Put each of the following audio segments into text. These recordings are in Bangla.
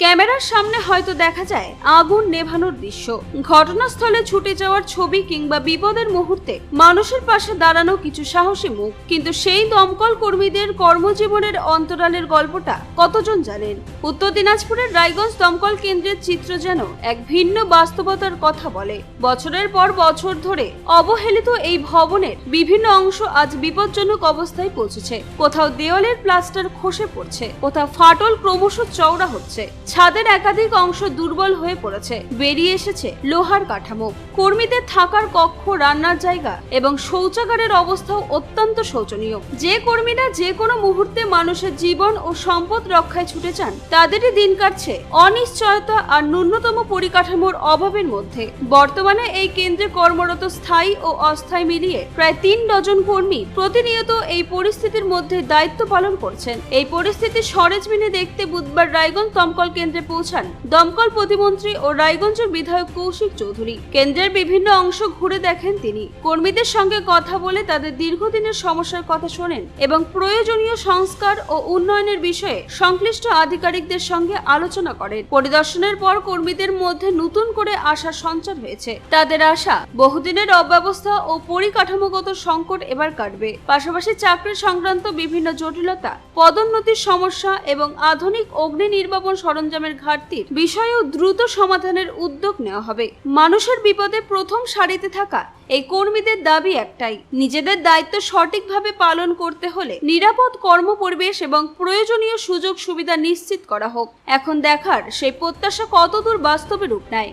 ক্যামেরার সামনে হয়তো দেখা যায় আগুন নেভানোর দৃশ্য, ঘটনাস্থলে ছুটে যাওয়ার ছবি কিংবা বিপদের মুহূর্তে মানুষের পাশে দাঁড়ানো কিছু সাহসী মুখ। কিন্তু সেই দমকল কর্মীদের কর্মজীবনের অন্তরালের গল্পটা কতজন জানেন? উত্তর দিনাজপুরের রায়গঞ্জ দমকল কেন্দ্রের চিত্র যেন এক ভিন্ন বাস্তবতার কথা বলে। বছরের পর বছর ধরে অবহেলিত এই ভবনের বিভিন্ন অংশ আজ বিপজ্জনক অবস্থায় পৌঁছেছে। কোথাও দেওয়ালের প্লাস্টার খসে পড়ছে, কোথাও ফাটল ক্রমশ চওড়া হচ্ছে, ছাদের একাধিক অংশ দুর্বল হয়ে পড়েছে, বেরিয়ে এসেছে লোহার কাঠামো। কর্মীদের থাকার কক্ষ, রান্নার জায়গা এবং শৌচাগারের অবস্থাও অত্যন্ত শোচনীয়। যে কর্মীরা যে কোনো মুহূর্তে মানুষের জীবন ও সম্পদ রক্ষায় ছুটে যান, তাদেরই দিন কাটছে অনিশ্চয়তা আর ন্যূনতম পরিকাঠামোর অভাবের মধ্যে। বর্তমানে এই কেন্দ্রে কর্মরত স্থায়ী ও অস্থায়ী মিলিয়ে প্রায় 3 ডজন কর্মী প্রতিনিয়ত এই পরিস্থিতির মধ্যে দায়িত্ব পালন করছেন। এই পরিস্থিতি সরেজমিনে দেখতে বুধবার রায়গঞ্জ দমকল কেন্দ্রে পৌঁছান দমকল প্রতিমন্ত্রী ও রায়গঞ্জের বিধায়ক কৌশিক চৌধুরী। কেন্দ্রের বিভিন্ন অংশ ঘুরে দেখেন তিনি, কর্মীদের সঙ্গে কথা বলে তাদের দীর্ঘদিনের সমস্যার কথা শোনেন এবং প্রয়োজনীয় সংস্কার ও উন্নয়নের বিষয়ে সংশ্লিষ্ট আধিকারিকদের সঙ্গে আলোচনা করেন। পরিদর্শনের পর কর্মীদের মধ্যে নতুন করে আশার সঞ্চার হয়েছে। তাদের আশা, বহুদিনের অব্যবস্থা ও পরিকাঠামোগত সংকট এবার কাটবে। পাশাপাশি চাকরি সংক্রান্ত বিভিন্ন জটিলতা, পদোন্নতির সমস্যা এবং আধুনিক অগ্নি নির্বাপন সরঞ্জামের ঘাটতির বিষয়েও দ্রুত সমাধানের উদ্যোগ নেওয়া হবে। মানুষের বিপদে প্রথম সারিতে থাকা এই কর্মীদের দাবি একটাই, নিজেদের দায়িত্ব সঠিকভাবে পালন করতে হলে নিরাপদ কর্মপরিবেশ এবং প্রয়োজনীয় সুযোগ সুবিধা নিশ্চিত করা হোক। এখন দেখার সেই প্রত্যাশা কতদূর বাস্তবে রূপ নেয়।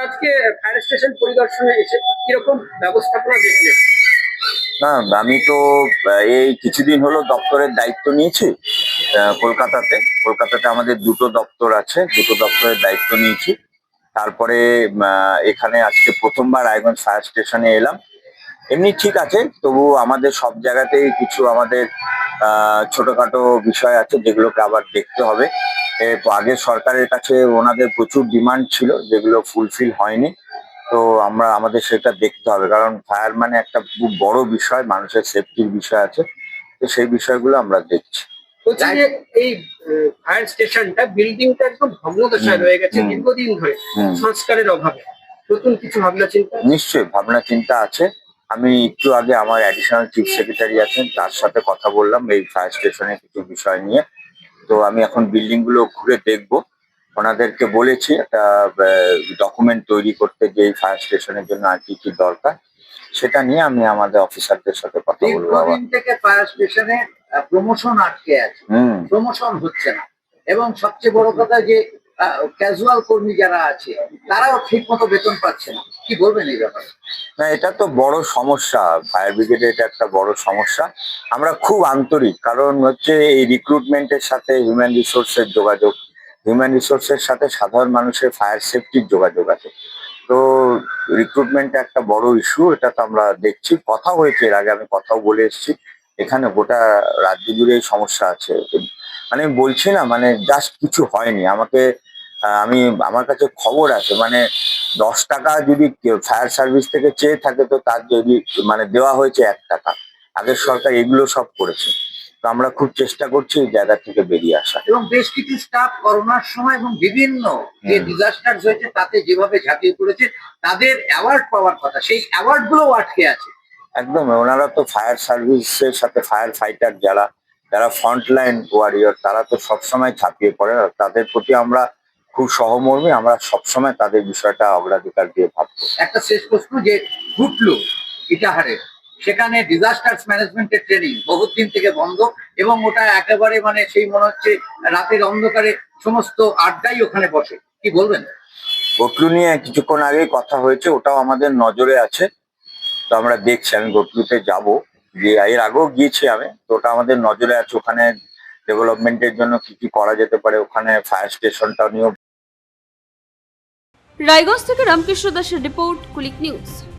আজকে ফায়ার স্টেশন পরিদর্শনে এসে কিরকম ব্যবস্থাপনা দেখলেন? না, আমি তো এই কিছুদিন হলো দপ্তরের দায়িত্ব নিয়েছি। কলকাতাতে আমাদের দুটো দপ্তর আছে, দুটো দপ্তরের দায়িত্ব নিয়েছি। তারপরে এখানে আজকে প্রথমবার রায়গঞ্জ ফায়ার স্টেশনে এলাম। এমনি ঠিক আছে, তবু আমাদের সব জায়গাতেই কিছু আমাদের ছোটখাটো বিষয় আছে যেগুলোকে আবার দেখতে হবে। আগের সরকারের কাছে ওনাদের প্রচুর ডিমান্ড ছিল, যেগুলো ফুলফিল হয়নি। তো আমাদের সেটা দেখতে হবে, কারণ ফায়ার মানে একটা খুব বড় বিষয়, মানুষের সেফটির বিষয় আছে। তো সেই বিষয়গুলো আমরা দেখছি। বলছি যে এই ফায়ার স্টেশনটা, বিল্ডিংটা একদম ভগ্নদশায় রয়ে গেছে দীর্ঘদিন ধরে সংস্কারের অভাবে। নতুন কিছু ভাবনা চিন্তা? নিশ্চয়ই ভাবনা চিন্তা আছে। আমি একটু আগে আমার অ্যাডিশনাল চিফ সেক্রেটারি আছেন, তার সাথে কথা বললাম এই ফায়ার স্টেশনের কিছু বিষয় নিয়ে। তো আমি এখন বিল্ডিং গুলো ঘুরে দেখবো। ওনাদেরকে বলেছি একটা ডকুমেন্ট তৈরি করতে, যে এই ফায়ার স্টেশনের জন্য আর কি কি দরকার, সেটা নিয়ে আমি আমাদের অফিসারদের সাথে কথা বলবো। দীর্ঘদিন থেকে ফায়ার স্টেশনে প্রমোশন আটকে আছে, প্রমোশন হচ্ছে না, এবং সবচেয়ে বড় কথা যে ক্যাজুয়াল কর্মী যারা আছে তারাও ঠিক মতো বেতন পাচ্ছে না। কি বলবেন এই ব্যাপারে? না, এটা তো বড় সমস্যা, ফায়ার ব্রিগেডে এটা একটা বড় সমস্যা। আমরা খুব আন্তরিক, কারণ হচ্ছে এই রিক্রুটমেন্টের সাথে হিউম্যান রিসোর্সের যোগাযোগ, হিউম্যান রিসোর্সের সাথে সাধারণ মানুষের ফায়ার সেফটির যোগাযোগ আছে। তো রিক্রুটমেন্ট একটা বড় ইস্যু, এটা তো আমরা দেখছি। কথা হয়েছে এর আগে, আমি কথাও বলে এসেছি। এখানে গোটা রাজ্য জুড়ে সমস্যা আছে। মানে আমি বলছি না, মানে জাস্ট কিছু হয়নি। আমার কাছে খবর আছে, মানে 10 টাকা যদি ফায়ার সার্ভিস থেকে চেয়ে থাকে, তো তার যদি মানে দেওয়া হয়েছে 1 টাকা। আগের সরকার এগুলো সব করেছে। তো আমরা খুব চেষ্টা করছি এই জায়গা থেকে বেরিয়ে আসা। এবং বেশ কিছু স্টাফ করোনার সময় এবং বিভিন্ন যে ডিজাস্টার হয়েছে তাতে যেভাবে ঝাঁপিয়ে পড়েছে, তাদের অ্যাওয়ার্ড পাওয়ার কথা, সেই অ্যাওয়ার্ড গুলো আটকে আছে। একদম, ওনারা তো ফায়ার সার্ভিসের সাথে ফায়ার ফাইটার যারা ফ্রন্টলাইন ওয়ারিয়র, তারা তো সবসময় ঝাঁপিয়ে পড়ে। তাদের প্রতি আমরা খুব সহমর্মী, আমরা সবসময় তাদের বিষয়টা অগ্রাধিকার দিয়ে ভাববো। একটা শেষ প্রশ্ন, যে ঘুটলো ইটাহারে, সেখানে ডিজাস্টার ম্যানেজমেন্টের ট্রেনিং বহুত দিন থেকে বন্ধ, এবং ওটা একেবারে মানে সেই মনে হচ্ছে রাতের অন্ধকারে সমস্ত আড্ডাই ওখানে বসে। কি বলবেন? গটলু নিয়ে কিছুক্ষণ আগেই কথা হয়েছে, ওটাও আমাদের নজরে আছে। তো আমরা দেখছি, আমি গটলুতে যাবো, যে এর আগেও গিয়েছি আমি। তো ওটা আমাদের নজরে আছে, ওখানে ডেভেলপমেন্টের জন্য কি কি করা যেতে পারে, ওখানে ফায়ার স্টেশনটা নিয়েও। রায়গঞ্জ থেকে রামকৃষ্ণ দাসের রিপোর্ট, কুলিক নিউজ।